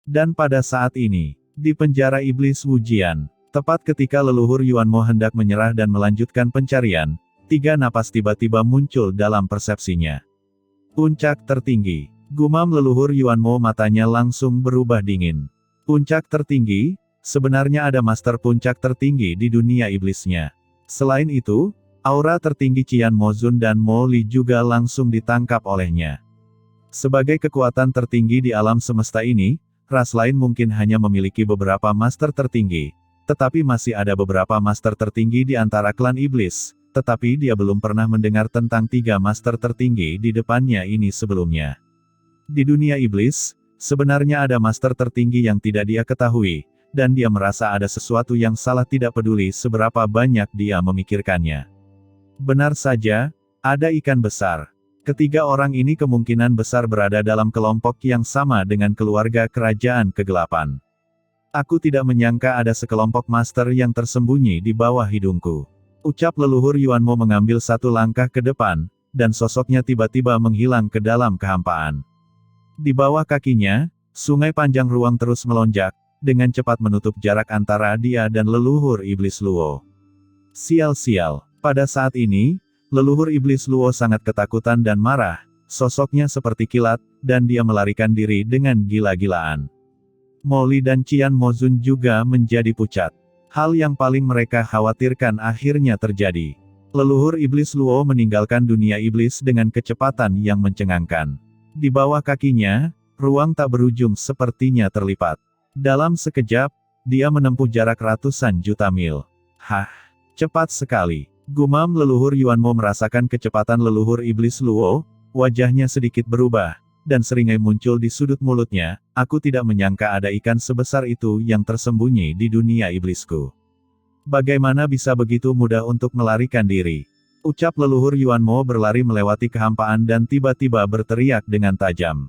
Dan pada saat ini, di penjara iblis Wujian, tepat ketika leluhur Yuanmo hendak menyerah dan melanjutkan pencarian, 3 napas tiba-tiba muncul dalam persepsinya. Puncak tertinggi. Gumam leluhur Yuanmo, matanya langsung berubah dingin. Puncak tertinggi? Sebenarnya ada master puncak tertinggi di dunia iblisnya. Selain itu, aura tertinggi Qian Mozun dan Mo Li juga langsung ditangkap olehnya. Sebagai kekuatan tertinggi di alam semesta ini, ras lain mungkin hanya memiliki beberapa master tertinggi, tetapi masih ada beberapa master tertinggi di antara klan iblis, tetapi dia belum pernah mendengar tentang 3 master tertinggi di depannya ini sebelumnya. Di dunia iblis, sebenarnya ada master tertinggi yang tidak dia ketahui, dan dia merasa ada sesuatu yang salah, tidak peduli seberapa banyak dia memikirkannya. Benar saja, ada ikan besar. Ketiga orang ini kemungkinan besar berada dalam kelompok yang sama dengan keluarga kerajaan kegelapan. Aku tidak menyangka ada sekelompok master yang tersembunyi di bawah hidungku. Ucap leluhur Yuanmo mengambil 1 langkah ke depan, dan sosoknya tiba-tiba menghilang ke dalam kehampaan. Di bawah kakinya, sungai panjang ruang terus melonjak, dengan cepat menutup jarak antara dia dan leluhur iblis Luo. Sial-sial, pada saat ini, leluhur iblis Luo sangat ketakutan dan marah, sosoknya seperti kilat, dan dia melarikan diri dengan gila-gilaan. Mo Li dan Qian Mozun juga menjadi pucat. Hal yang paling mereka khawatirkan akhirnya terjadi. Leluhur iblis Luo meninggalkan dunia iblis dengan kecepatan yang mencengangkan. Di bawah kakinya, ruang tak berujung sepertinya terlipat. Dalam sekejap, dia menempuh jarak ratusan juta mil. Hah, cepat sekali. Gumam leluhur Yuanmo merasakan kecepatan leluhur iblis Luo, wajahnya sedikit berubah, dan seringai muncul di sudut mulutnya. Aku tidak menyangka ada ikan sebesar itu yang tersembunyi di dunia iblisku. Bagaimana bisa begitu mudah untuk melarikan diri? Ucap leluhur Yuanmo berlari melewati kehampaan dan tiba-tiba berteriak dengan tajam.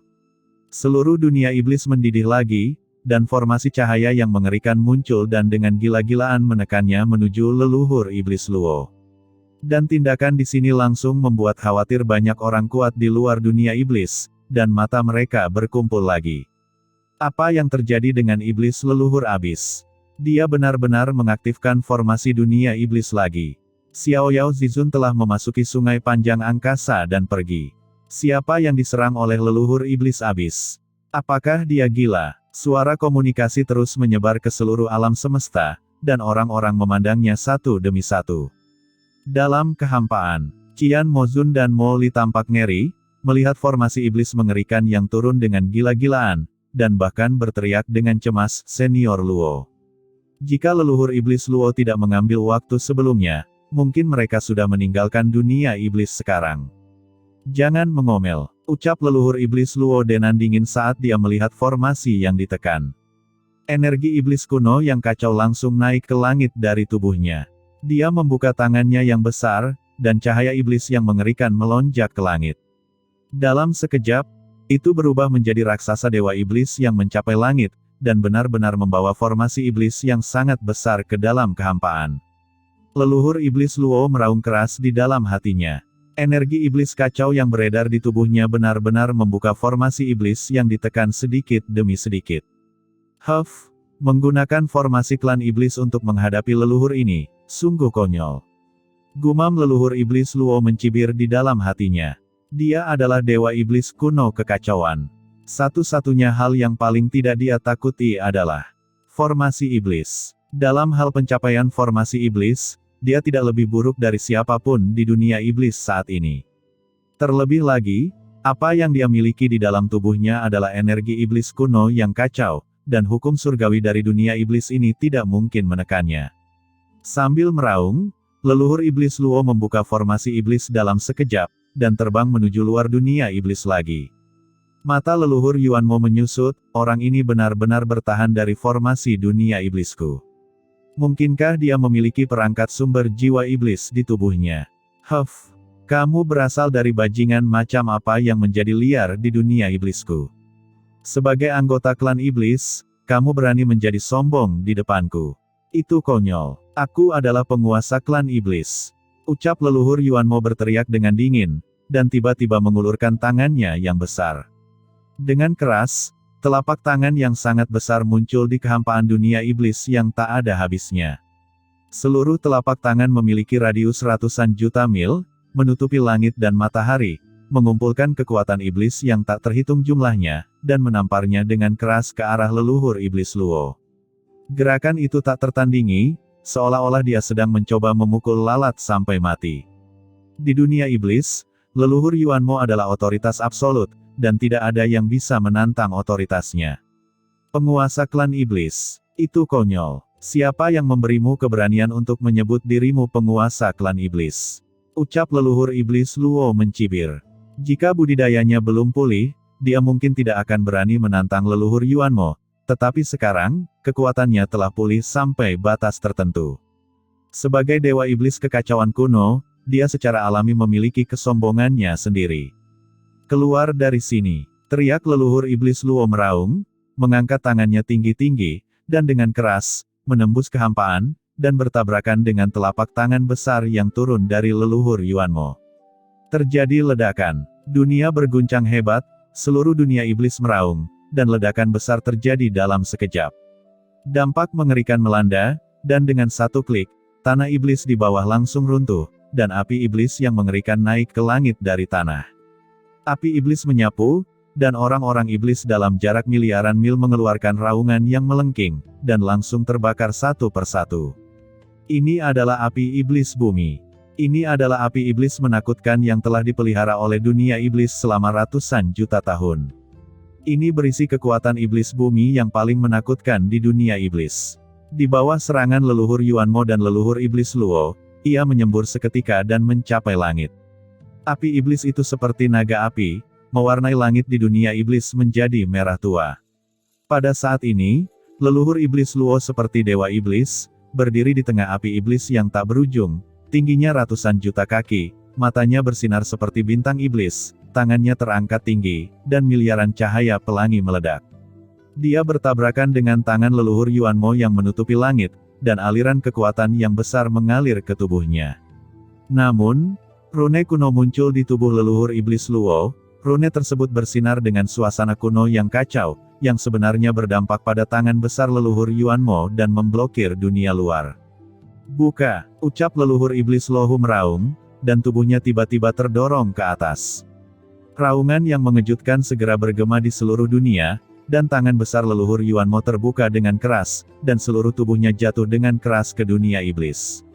Seluruh dunia iblis mendidih lagi, dan formasi cahaya yang mengerikan muncul dan dengan gila-gilaan menekannya menuju leluhur iblis Luo. Dan tindakan di sini langsung membuat khawatir banyak orang kuat di luar dunia iblis, dan mata mereka berkumpul lagi. Apa yang terjadi dengan iblis leluhur abis? Dia benar-benar mengaktifkan formasi dunia iblis lagi. Xiao Yao Zizun telah memasuki sungai panjang angkasa dan pergi. Siapa yang diserang oleh leluhur iblis abis? Apakah dia gila? Suara komunikasi terus menyebar ke seluruh alam semesta, dan orang-orang memandangnya satu demi satu. Dalam kehampaan, Qian Mozun dan Mo Li tampak ngeri, melihat formasi iblis mengerikan yang turun dengan gila-gilaan, dan bahkan berteriak dengan cemas, "Senior Luo." Jika leluhur iblis Luo tidak mengambil waktu sebelumnya, mungkin mereka sudah meninggalkan dunia iblis sekarang. Jangan mengomel, ucap leluhur iblis Luo dengan dingin saat dia melihat formasi yang ditekan. Energi iblis kuno yang kacau langsung naik ke langit dari tubuhnya. Dia membuka tangannya yang besar, dan cahaya iblis yang mengerikan melonjak ke langit. Dalam sekejap, itu berubah menjadi raksasa dewa iblis yang mencapai langit, dan benar-benar membawa formasi iblis yang sangat besar ke dalam kehampaan. Leluhur iblis Luo meraung keras di dalam hatinya. Energi iblis kacau yang beredar di tubuhnya benar-benar membuka formasi iblis yang ditekan sedikit demi sedikit. Huff, menggunakan formasi klan iblis untuk menghadapi leluhur ini, sungguh konyol. Gumam leluhur iblis Luo mencibir di dalam hatinya. Dia adalah dewa iblis kuno kekacauan. Satu-satunya hal yang paling tidak dia takuti adalah formasi iblis. Dalam hal pencapaian formasi iblis, dia tidak lebih buruk dari siapapun di dunia iblis saat ini. Terlebih lagi, apa yang dia miliki di dalam tubuhnya adalah energi iblis kuno yang kacau, dan hukum surgawi dari dunia iblis ini tidak mungkin menekannya. Sambil meraung, leluhur iblis Luo membuka formasi iblis dalam sekejap, dan terbang menuju luar dunia iblis lagi. Mata leluhur Yuanmo menyusut, orang ini benar-benar bertahan dari formasi dunia iblisku. Mungkinkah dia memiliki perangkat sumber jiwa iblis di tubuhnya? Huff, kamu berasal dari bajingan macam apa yang menjadi liar di dunia iblisku? Sebagai anggota klan iblis, kamu berani menjadi sombong di depanku. Itu konyol. Aku adalah penguasa klan iblis. Ucap leluhur Yuanmo berteriak dengan dingin, dan tiba-tiba mengulurkan tangannya yang besar. Dengan keras, Telapak tangan yang sangat besar muncul di kehampaan dunia iblis yang tak ada habisnya. Seluruh telapak tangan memiliki radius ratusan juta mil, menutupi langit dan matahari, mengumpulkan kekuatan iblis yang tak terhitung jumlahnya, dan menamparnya dengan keras ke arah leluhur iblis Luo. Gerakan itu tak tertandingi, seolah-olah dia sedang mencoba memukul lalat sampai mati. Di dunia iblis, leluhur Yuanmo adalah otoritas absolut, dan tidak ada yang bisa menantang otoritasnya. Penguasa klan iblis, itu konyol. Siapa yang memberimu keberanian untuk menyebut dirimu penguasa klan iblis? Ucap leluhur iblis Luo mencibir. Jika budidayanya belum pulih, dia mungkin tidak akan berani menantang leluhur Yuanmo, tetapi sekarang, kekuatannya telah pulih sampai batas tertentu. Sebagai dewa iblis kekacauan kuno, dia secara alami memiliki kesombongannya sendiri. Keluar dari sini, teriak leluhur iblis Luo meraung, mengangkat tangannya tinggi-tinggi, dan dengan keras, menembus kehampaan, dan bertabrakan dengan telapak tangan besar yang turun dari leluhur Yuanmo. Terjadi ledakan, dunia berguncang hebat, seluruh dunia iblis meraung, dan ledakan besar terjadi dalam sekejap. Dampak mengerikan melanda, dan dengan satu klik, tanah iblis di bawah langsung runtuh, dan api iblis yang mengerikan naik ke langit dari tanah. Api iblis menyapu, dan orang-orang iblis dalam jarak miliaran mil mengeluarkan raungan yang melengking, dan langsung terbakar satu persatu. Ini adalah api iblis bumi. Ini adalah api iblis menakutkan yang telah dipelihara oleh dunia iblis selama ratusan juta tahun. Ini berisi kekuatan iblis bumi yang paling menakutkan di dunia iblis. Di bawah serangan leluhur Yuanmo dan leluhur iblis Luo, ia menyembur seketika dan mencapai langit. Api iblis itu seperti naga api, mewarnai langit di dunia iblis menjadi merah tua. Pada saat ini, leluhur iblis Luo seperti dewa iblis, berdiri di tengah api iblis yang tak berujung, tingginya ratusan juta kaki, matanya bersinar seperti bintang iblis, tangannya terangkat tinggi, dan miliaran cahaya pelangi meledak. Dia bertabrakan dengan tangan leluhur Yuanmo yang menutupi langit, dan aliran kekuatan yang besar mengalir ke tubuhnya. Namun, rune kuno muncul di tubuh leluhur iblis Luo. Rune tersebut bersinar dengan suasana kuno yang kacau, yang sebenarnya berdampak pada tangan besar leluhur Yuanmo dan memblokir dunia luar. Buka, ucap leluhur iblis Luo meraung, dan tubuhnya tiba-tiba terdorong ke atas. Raungan yang mengejutkan segera bergema di seluruh dunia, dan tangan besar leluhur Yuanmo terbuka dengan keras, dan seluruh tubuhnya jatuh dengan keras ke dunia iblis.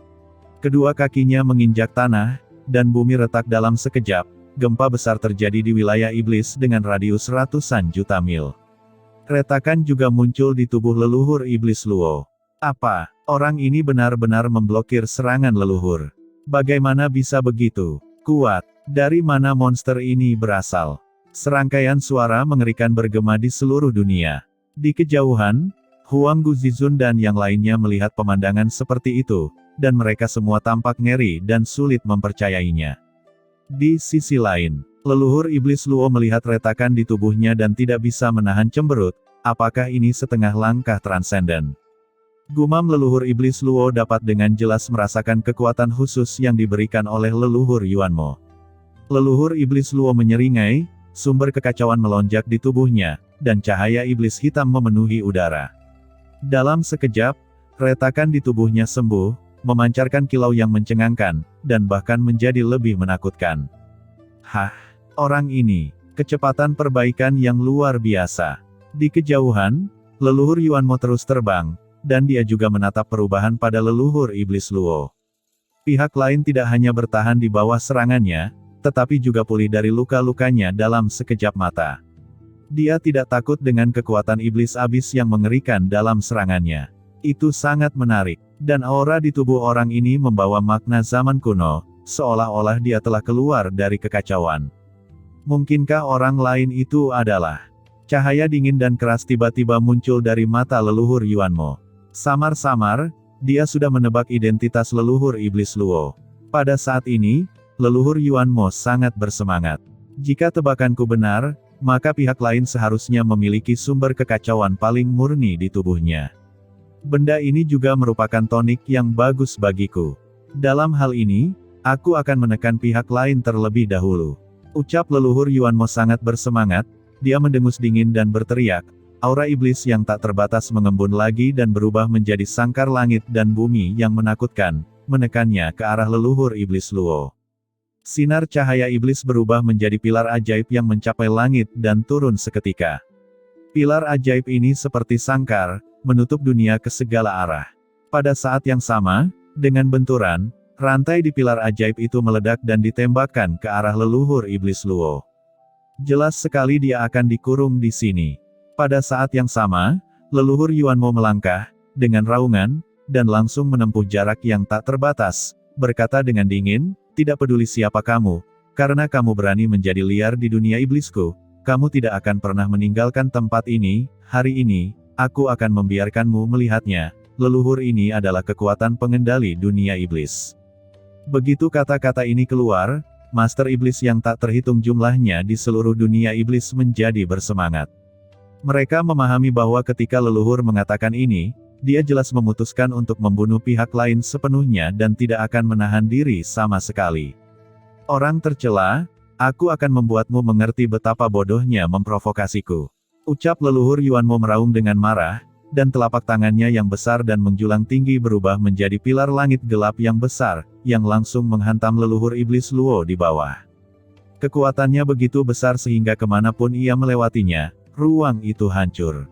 Kedua kakinya menginjak tanah, dan bumi retak dalam sekejap. Gempa besar terjadi di wilayah iblis dengan radius ratusan juta mil. Retakan juga muncul di tubuh leluhur iblis Luo. Apa? Orang ini benar-benar memblokir serangan leluhur. Bagaimana bisa begitu kuat? Dari mana monster ini berasal? Serangkaian suara mengerikan bergema di seluruh dunia. Di kejauhan, Huang Guzizun dan yang lainnya melihat pemandangan seperti itu, dan mereka semua tampak ngeri dan sulit mempercayainya. Di sisi lain, leluhur iblis Luo melihat retakan di tubuhnya dan tidak bisa menahan cemberut. Apakah ini setengah langkah transenden? Gumam leluhur iblis Luo dapat dengan jelas merasakan kekuatan khusus yang diberikan oleh leluhur Yuanmo. Leluhur iblis Luo menyeringai, sumber kekacauan melonjak di tubuhnya, dan cahaya iblis hitam memenuhi udara. Dalam sekejap, retakan di tubuhnya sembuh, memancarkan kilau yang mencengangkan, dan bahkan menjadi lebih menakutkan. Hah, orang ini, kecepatan perbaikan yang luar biasa. Di kejauhan, leluhur Yuanmo terus terbang, dan dia juga menatap perubahan pada leluhur iblis Luo. Pihak lain tidak hanya bertahan di bawah serangannya, tetapi juga pulih dari luka-lukanya dalam sekejap mata. Dia tidak takut dengan kekuatan iblis abis yang mengerikan dalam serangannya. Itu sangat menarik. Dan aura di tubuh orang ini membawa makna zaman kuno, seolah-olah dia telah keluar dari kekacauan. Mungkinkah orang lain itu adalah? Cahaya dingin dan keras tiba-tiba muncul dari mata leluhur Yuanmo. Samar-samar, dia sudah menebak identitas leluhur iblis Luo. Pada saat ini, leluhur Yuanmo sangat bersemangat. Jika tebakanku benar, maka pihak lain seharusnya memiliki sumber kekacauan paling murni di tubuhnya. Benda ini juga merupakan tonik yang bagus bagiku. Dalam hal ini, aku akan menekan pihak lain terlebih dahulu. Ucap leluhur Yuanmo sangat bersemangat, dia mendengus dingin dan berteriak. Aura iblis yang tak terbatas mengembun lagi dan berubah menjadi sangkar langit dan bumi yang menakutkan, menekannya ke arah leluhur iblis Luo. Sinar cahaya iblis berubah menjadi pilar ajaib yang mencapai langit dan turun seketika. Pilar ajaib ini seperti sangkar, menutup dunia ke segala arah. Pada saat yang sama, dengan benturan, rantai di pilar ajaib itu meledak dan ditembakkan ke arah leluhur iblis Luo. Jelas sekali dia akan dikurung di sini. Pada saat yang sama, leluhur Yuanmo melangkah, dengan raungan, dan langsung menempuh jarak yang tak terbatas, berkata dengan dingin, "Tidak peduli siapa kamu, karena kamu berani menjadi liar di dunia iblisku, kamu tidak akan pernah meninggalkan tempat ini, hari ini, aku akan membiarkanmu melihatnya, leluhur ini adalah kekuatan pengendali dunia iblis." Begitu kata-kata ini keluar, Master Iblis yang tak terhitung jumlahnya di seluruh dunia iblis menjadi bersemangat. Mereka memahami bahwa ketika leluhur mengatakan ini, dia jelas memutuskan untuk membunuh pihak lain sepenuhnya dan tidak akan menahan diri sama sekali. Orang tercela, aku akan membuatmu mengerti betapa bodohnya memprovokasiku. Ucap leluhur Yuanmo meraung dengan marah, dan telapak tangannya yang besar dan menjulang tinggi berubah menjadi pilar langit gelap yang besar, yang langsung menghantam leluhur iblis Luo di bawah. Kekuatannya begitu besar sehingga kemanapun ia melewatinya, ruang itu hancur.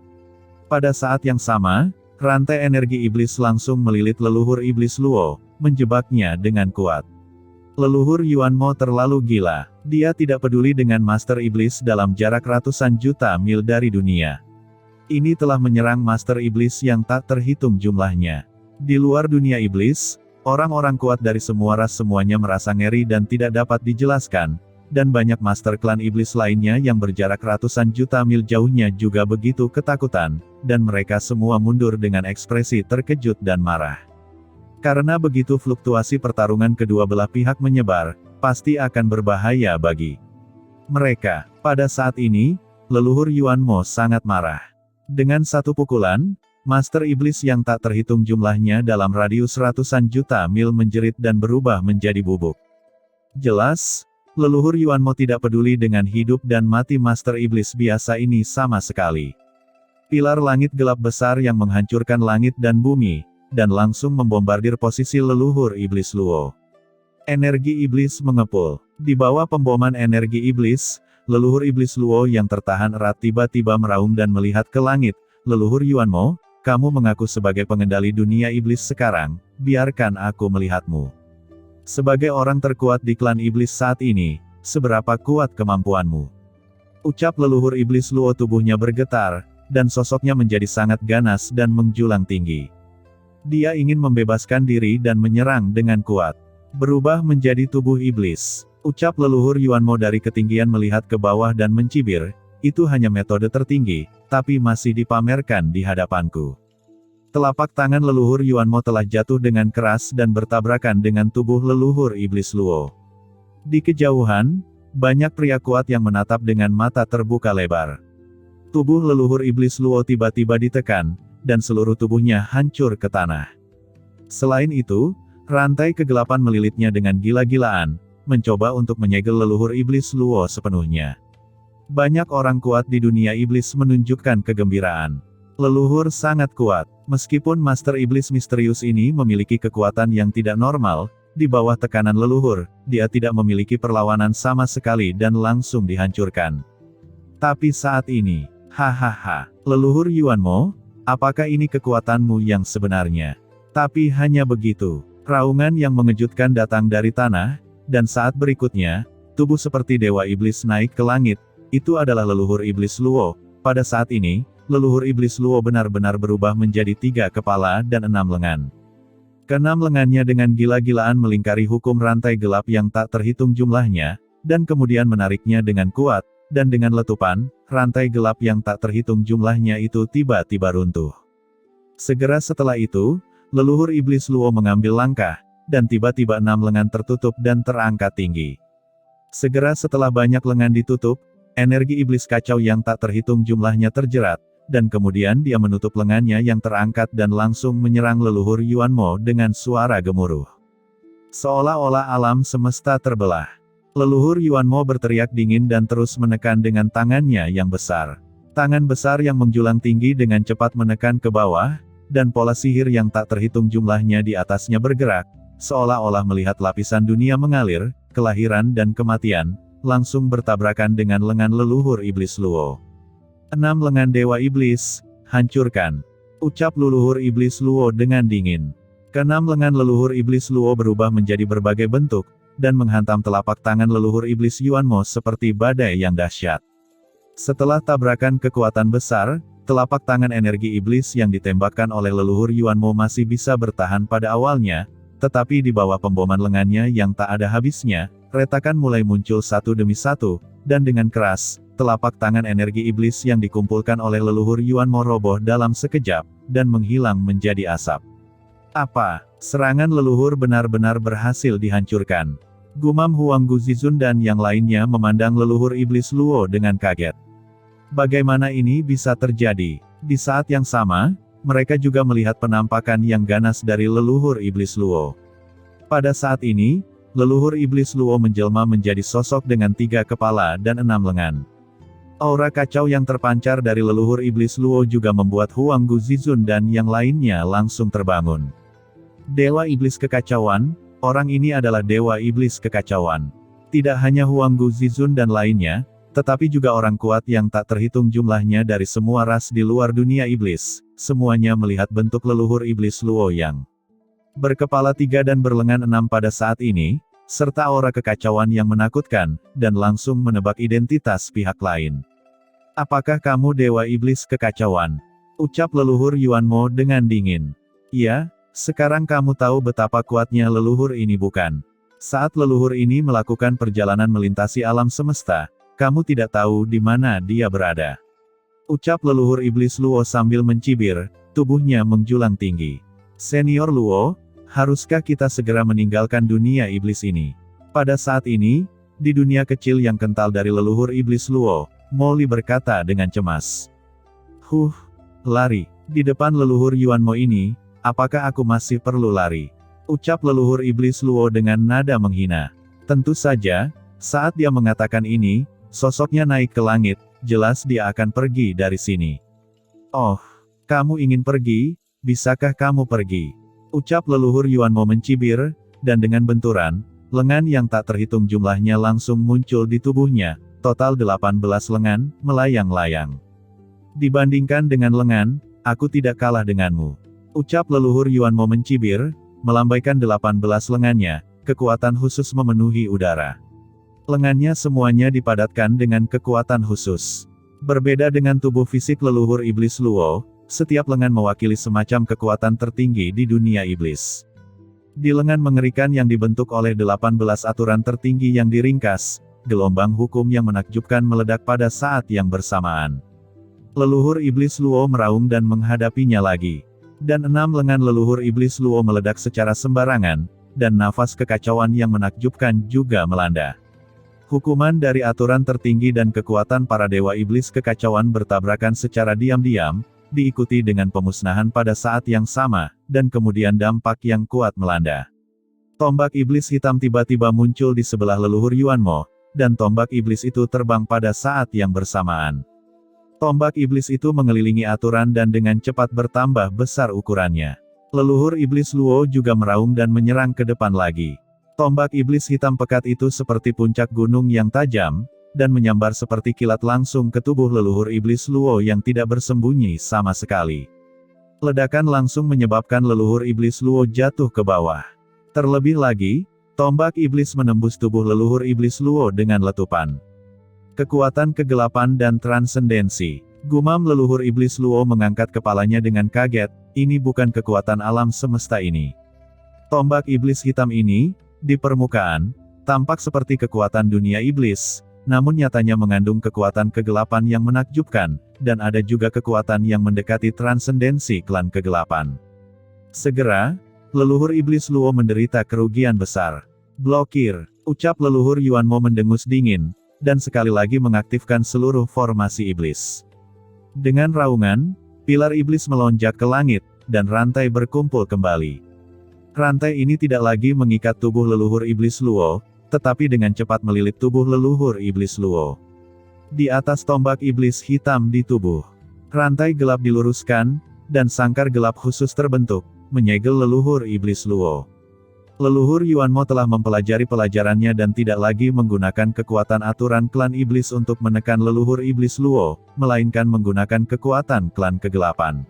Pada saat yang sama, rantai energi iblis langsung melilit leluhur iblis Luo, menjebaknya dengan kuat. Leluhur Yuanmo terlalu gila. Dia tidak peduli dengan Master Iblis dalam jarak ratusan juta mil dari dunia. Ini telah menyerang Master Iblis yang tak terhitung jumlahnya. Di luar dunia iblis, orang-orang kuat dari semua ras semuanya merasa ngeri dan tidak dapat dijelaskan, dan banyak Master Klan Iblis lainnya yang berjarak ratusan juta mil jauhnya juga begitu ketakutan, dan mereka semua mundur dengan ekspresi terkejut dan marah. Karena begitu fluktuasi pertarungan kedua belah pihak menyebar, pasti akan berbahaya bagi mereka. Pada saat ini, leluhur Yuanmo sangat marah. Dengan satu pukulan, Master Iblis yang tak terhitung jumlahnya dalam radius ratusan juta mil menjerit dan berubah menjadi bubuk. Jelas, leluhur Yuanmo tidak peduli dengan hidup dan mati Master Iblis biasa ini sama sekali. Pilar langit gelap besar yang menghancurkan langit dan bumi, dan langsung membombardir posisi leluhur iblis Luo. Energi iblis mengepul. Di bawah pemboman energi iblis, leluhur iblis Luo yang tertahan erat tiba-tiba meraung dan melihat ke langit. "Leluhur Yuanmo, kamu mengaku sebagai pengendali dunia iblis sekarang, biarkan aku melihatmu. Sebagai orang terkuat di klan iblis saat ini, seberapa kuat kemampuanmu?" Ucap leluhur iblis Luo. Tubuhnya bergetar, dan sosoknya menjadi sangat ganas dan menjulang tinggi. Dia ingin membebaskan diri dan menyerang dengan kuat. Berubah menjadi tubuh iblis. Ucap leluhur Yuanmo dari ketinggian melihat ke bawah dan mencibir, "Itu hanya metode tertinggi, tapi masih dipamerkan di hadapanku." Telapak tangan leluhur Yuanmo telah jatuh dengan keras dan bertabrakan dengan tubuh leluhur iblis Luo. Di kejauhan, banyak pria kuat yang menatap dengan mata terbuka lebar. Tubuh leluhur iblis Luo tiba-tiba ditekan, dan seluruh tubuhnya hancur ke tanah. Selain itu, rantai kegelapan melilitnya dengan gila-gilaan, mencoba untuk menyegel leluhur iblis Luo sepenuhnya. Banyak orang kuat di dunia iblis menunjukkan kegembiraan. Leluhur sangat kuat. Meskipun Master Iblis misterius ini memiliki kekuatan yang tidak normal, di bawah tekanan leluhur, dia tidak memiliki perlawanan sama sekali dan langsung dihancurkan. Tapi saat ini, hahaha, leluhur Yuanmo, apakah ini kekuatanmu yang sebenarnya? Tapi hanya begitu. Raungan yang mengejutkan datang dari tanah, dan saat berikutnya, tubuh seperti dewa iblis naik ke langit. Itu adalah leluhur iblis Luo. Pada saat ini, leluhur iblis Luo benar-benar berubah menjadi 3 kepala dan 6 lengan. Keenam lengannya dengan gila-gilaan melingkari hukum rantai gelap yang tak terhitung jumlahnya, dan kemudian menariknya dengan kuat, dan dengan letupan, rantai gelap yang tak terhitung jumlahnya itu tiba-tiba runtuh. Segera setelah itu, leluhur iblis Luo mengambil langkah, dan tiba-tiba 6 lengan tertutup dan terangkat tinggi. Segera setelah banyak lengan ditutup, energi iblis kacau yang tak terhitung jumlahnya terjerat, dan kemudian dia menutup lengannya yang terangkat dan langsung menyerang leluhur Yuanmo dengan suara gemuruh. Seolah-olah alam semesta terbelah. Leluhur Yuanmo berteriak dingin dan terus menekan dengan tangannya yang besar. Tangan besar yang menjulang tinggi dengan cepat menekan ke bawah, dan pola sihir yang tak terhitung jumlahnya di atasnya bergerak, seolah-olah melihat lapisan dunia mengalir, kelahiran dan kematian, langsung bertabrakan dengan lengan leluhur iblis Luo. 6 lengan Dewa Iblis, hancurkan. Ucap leluhur iblis Luo dengan dingin. Keenam lengan leluhur iblis Luo berubah menjadi berbagai bentuk, dan menghantam telapak tangan leluhur iblis Yuanmo seperti badai yang dahsyat. Setelah tabrakan kekuatan besar, telapak tangan energi iblis yang ditembakkan oleh leluhur Yuanmo masih bisa bertahan pada awalnya, tetapi di bawah pemboman lengannya yang tak ada habisnya, retakan mulai muncul satu demi satu, dan dengan keras, telapak tangan energi iblis yang dikumpulkan oleh leluhur Yuanmo roboh dalam sekejap, dan menghilang menjadi asap. Apa? Serangan leluhur benar-benar berhasil dihancurkan. Gumam Huang Guzizun dan yang lainnya memandang leluhur iblis Luo dengan kaget. Bagaimana ini bisa terjadi? Di saat yang sama, mereka juga melihat penampakan yang ganas dari leluhur iblis Luo. Pada saat ini, leluhur iblis Luo menjelma menjadi sosok dengan 3 kepala dan 6 lengan. Aura kacau yang terpancar dari leluhur iblis Luo juga membuat Huang Guzizun dan yang lainnya langsung terbangun. Dewa Iblis Kekacauan, orang ini adalah Dewa Iblis Kekacauan. Tidak hanya Huang Guzizun dan lainnya, tetapi juga orang kuat yang tak terhitung jumlahnya dari semua ras di luar dunia iblis, semuanya melihat bentuk leluhur iblis Luo yang berkepala 3 dan berlengan 6 pada saat ini, serta aura kekacauan yang menakutkan, dan langsung menebak identitas pihak lain. Apakah kamu Dewa Iblis Kekacauan? Ucap leluhur Yuanmo dengan dingin. Iya, sekarang kamu tahu betapa kuatnya leluhur ini bukan? Saat leluhur ini melakukan perjalanan melintasi alam semesta, kamu tidak tahu di mana dia berada. Ucap leluhur iblis Luo sambil mencibir, tubuhnya menjulang tinggi. Senior Luo, haruskah kita segera meninggalkan dunia iblis ini? Pada saat ini, di dunia kecil yang kental dari leluhur iblis Luo, Molly berkata dengan cemas. Lari. Di depan leluhur Yuanmo ini, apakah aku masih perlu lari? Ucap leluhur iblis Luo dengan nada menghina. Tentu saja, saat dia mengatakan ini, sosoknya naik ke langit, jelas dia akan pergi dari sini. Oh, kamu ingin pergi? Bisakah kamu pergi? Ucap leluhur Yuanmo mencibir, dan dengan benturan, lengan yang tak terhitung jumlahnya langsung muncul di tubuhnya, total 18 lengan, melayang-layang. Dibandingkan dengan lengan, aku tidak kalah denganmu. Ucap leluhur Yuanmo mencibir, melambaikan 18 lengannya, kekuatan khusus memenuhi udara. Lengannya semuanya dipadatkan dengan kekuatan khusus. Berbeda dengan tubuh fisik leluhur iblis Luo, setiap lengan mewakili semacam kekuatan tertinggi di dunia iblis. Di lengan mengerikan yang dibentuk oleh 18 aturan tertinggi yang diringkas, gelombang hukum yang menakjubkan meledak pada saat yang bersamaan. Leluhur iblis Luo meraung dan menghadapinya lagi. Dan 6 lengan leluhur iblis Luo meledak secara sembarangan, dan nafas kekacauan yang menakjubkan juga melanda. Hukuman dari aturan tertinggi dan kekuatan para dewa iblis kekacauan bertabrakan secara diam-diam, diikuti dengan pemusnahan pada saat yang sama, dan kemudian dampak yang kuat melanda. Tombak iblis hitam tiba-tiba muncul di sebelah leluhur Yuanmo, dan tombak iblis itu terbang pada saat yang bersamaan. Tombak iblis itu mengelilingi aturan dan dengan cepat bertambah besar ukurannya. Leluhur iblis Luo juga meraung dan menyerang ke depan lagi. Tombak iblis hitam pekat itu seperti puncak gunung yang tajam, dan menyambar seperti kilat langsung ke tubuh leluhur iblis Luo yang tidak bersembunyi sama sekali. Ledakan langsung menyebabkan leluhur iblis Luo jatuh ke bawah. Terlebih lagi, tombak iblis menembus tubuh leluhur iblis Luo dengan letupan. Kekuatan kegelapan dan transendensi. Gumam leluhur iblis Luo mengangkat kepalanya dengan kaget, ini bukan kekuatan alam semesta ini. Tombak iblis hitam ini, di permukaan, tampak seperti kekuatan dunia iblis, namun nyatanya mengandung kekuatan kegelapan yang menakjubkan, dan ada juga kekuatan yang mendekati transendensi klan kegelapan. Segera, leluhur iblis Luo menderita kerugian besar. Blokir, ucap leluhur Yuanmo mendengus dingin, dan sekali lagi mengaktifkan seluruh formasi iblis. Dengan raungan, pilar iblis melonjak ke langit, dan rantai berkumpul kembali. Rantai ini tidak lagi mengikat tubuh leluhur iblis Luo, tetapi dengan cepat melilit tubuh leluhur iblis Luo. Di atas tombak iblis hitam di tubuh, rantai gelap diluruskan, dan sangkar gelap khusus terbentuk, menyegel leluhur iblis Luo. Leluhur Yuanmo telah mempelajari pelajarannya dan tidak lagi menggunakan kekuatan aturan klan iblis untuk menekan leluhur iblis Luo, melainkan menggunakan kekuatan klan kegelapan.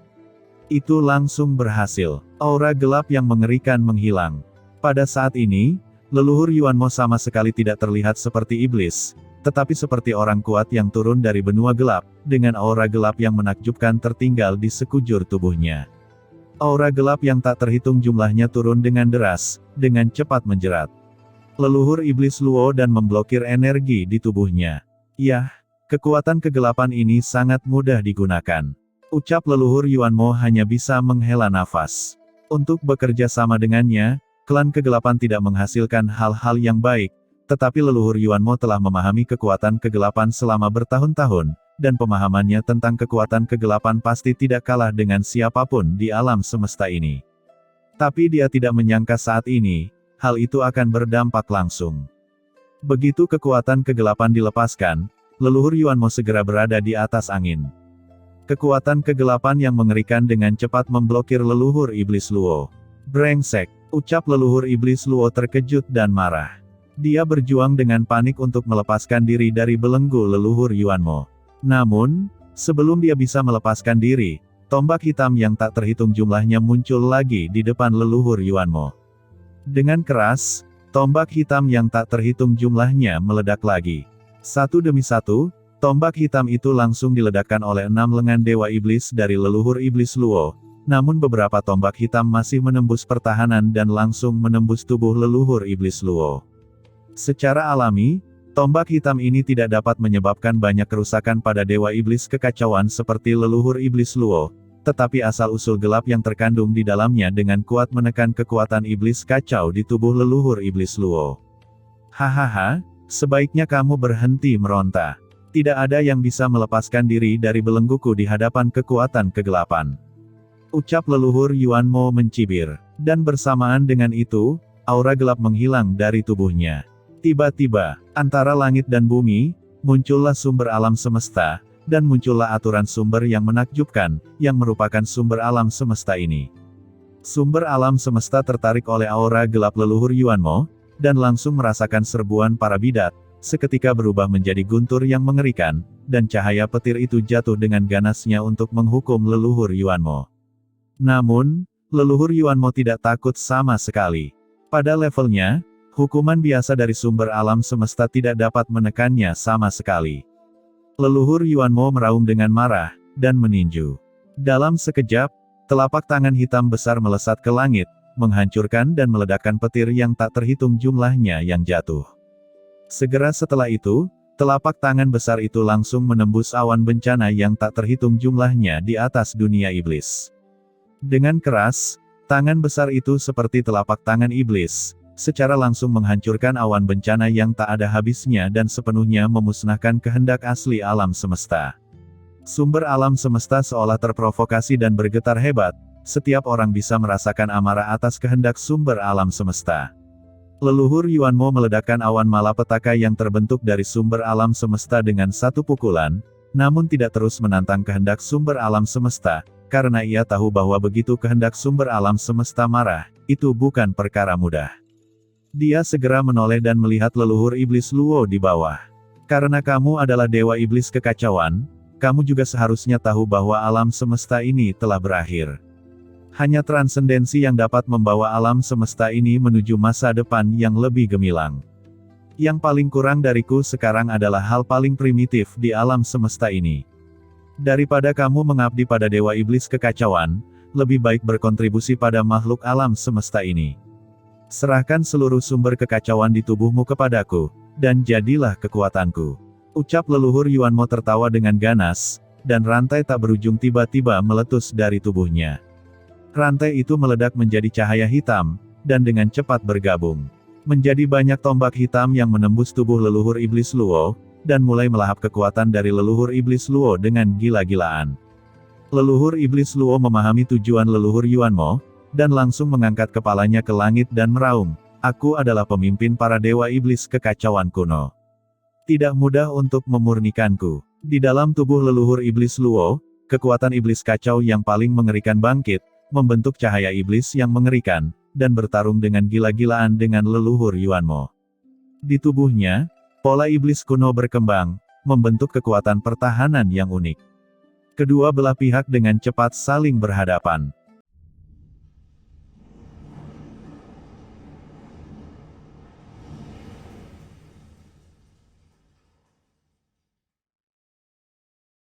Itu langsung berhasil. Aura gelap yang mengerikan menghilang. Pada saat ini, leluhur Yuanmo sama sekali tidak terlihat seperti iblis, tetapi seperti orang kuat yang turun dari benua gelap, dengan aura gelap yang menakjubkan tertinggal di sekujur tubuhnya. Aura gelap yang tak terhitung jumlahnya turun dengan deras, dengan cepat menjerat leluhur iblis Luo dan memblokir energi di tubuhnya. Yah, kekuatan kegelapan ini sangat mudah digunakan. Ucap leluhur Yuanmo hanya bisa menghela nafas. Untuk bekerja sama dengannya, klan kegelapan tidak menghasilkan hal-hal yang baik, tetapi leluhur Yuanmo telah memahami kekuatan kegelapan selama bertahun-tahun, dan pemahamannya tentang kekuatan kegelapan pasti tidak kalah dengan siapapun di alam semesta ini. Tapi dia tidak menyangka saat ini, hal itu akan berdampak langsung. Begitu kekuatan kegelapan dilepaskan, leluhur Yuanmo segera berada di atas angin. Kekuatan kegelapan yang mengerikan dengan cepat memblokir leluhur iblis Luo. Brengsek, ucap leluhur iblis Luo terkejut dan marah. Dia berjuang dengan panik untuk melepaskan diri dari belenggu leluhur Yuanmo. Namun, sebelum dia bisa melepaskan diri, tombak hitam yang tak terhitung jumlahnya muncul lagi di depan leluhur Yuanmo. Dengan keras, tombak hitam yang tak terhitung jumlahnya meledak lagi. Satu demi satu, tombak hitam itu langsung diledakkan oleh 6 lengan dewa iblis dari leluhur iblis Luo, namun beberapa tombak hitam masih menembus pertahanan dan langsung menembus tubuh leluhur iblis Luo. Secara alami, tombak hitam ini tidak dapat menyebabkan banyak kerusakan pada dewa iblis kekacauan seperti leluhur iblis Luo, tetapi asal-usul gelap yang terkandung di dalamnya dengan kuat menekan kekuatan iblis kacau di tubuh leluhur iblis Luo. Hahaha, sebaiknya kamu berhenti meronta. Tidak ada yang bisa melepaskan diri dari belengguku di hadapan kekuatan kegelapan. Ucap leluhur Yuanmo mencibir, dan bersamaan dengan itu, aura gelap menghilang dari tubuhnya. Tiba-tiba, antara langit dan bumi, muncullah sumber alam semesta, dan muncullah aturan sumber yang menakjubkan, yang merupakan sumber alam semesta ini. Sumber alam semesta tertarik oleh aura gelap leluhur Yuanmo, dan langsung merasakan serbuan para bidat, seketika berubah menjadi guntur yang mengerikan, dan cahaya petir itu jatuh dengan ganasnya untuk menghukum leluhur Yuanmo. Namun, leluhur Yuanmo tidak takut sama sekali. Pada levelnya, hukuman biasa dari sumber alam semesta tidak dapat menekannya sama sekali. Leluhur Yuanmo meraung dengan marah, dan meninju. Dalam sekejap, telapak tangan hitam besar melesat ke langit, menghancurkan dan meledakkan petir yang tak terhitung jumlahnya yang jatuh. Segera setelah itu, telapak tangan besar itu langsung menembus awan bencana yang tak terhitung jumlahnya di atas dunia iblis. Dengan keras, tangan besar itu seperti telapak tangan iblis, secara langsung menghancurkan awan bencana yang tak ada habisnya dan sepenuhnya memusnahkan kehendak asli alam semesta. Sumber alam semesta seolah terprovokasi dan bergetar hebat, setiap orang bisa merasakan amarah atas kehendak sumber alam semesta. Leluhur Yuanmo meledakkan awan malapetaka yang terbentuk dari sumber alam semesta dengan satu pukulan, namun tidak terus menantang kehendak sumber alam semesta, karena ia tahu bahwa begitu kehendak sumber alam semesta marah, itu bukan perkara mudah. Dia segera menoleh dan melihat leluhur iblis Luo di bawah. Karena kamu adalah dewa iblis kekacauan, kamu juga seharusnya tahu bahwa alam semesta ini telah berakhir. Hanya transendensi yang dapat membawa alam semesta ini menuju masa depan yang lebih gemilang. Yang paling kurang dariku sekarang adalah hal paling primitif di alam semesta ini. Daripada kamu mengabdi pada dewa iblis kekacauan, lebih baik berkontribusi pada makhluk alam semesta ini. Serahkan seluruh sumber kekacauan di tubuhmu kepadaku, dan jadilah kekuatanku. Ucap leluhur Yuanmo tertawa dengan ganas, dan rantai tak berujung tiba-tiba meletus dari tubuhnya. Rantai itu meledak menjadi cahaya hitam, dan dengan cepat bergabung. Menjadi banyak tombak hitam yang menembus tubuh leluhur iblis Luo, dan mulai melahap kekuatan dari leluhur iblis Luo dengan gila-gilaan. Leluhur iblis Luo memahami tujuan leluhur Yuanmo, dan langsung mengangkat kepalanya ke langit dan meraung, Aku adalah pemimpin para dewa iblis kekacauan kuno. Tidak mudah untuk memurnikanku. Di dalam tubuh leluhur iblis Luo, kekuatan iblis kacau yang paling mengerikan bangkit, membentuk cahaya iblis yang mengerikan, dan bertarung dengan gila-gilaan dengan leluhur Yuanmo. Di tubuhnya, pola iblis kuno berkembang, membentuk kekuatan pertahanan yang unik. Kedua belah pihak dengan cepat saling berhadapan.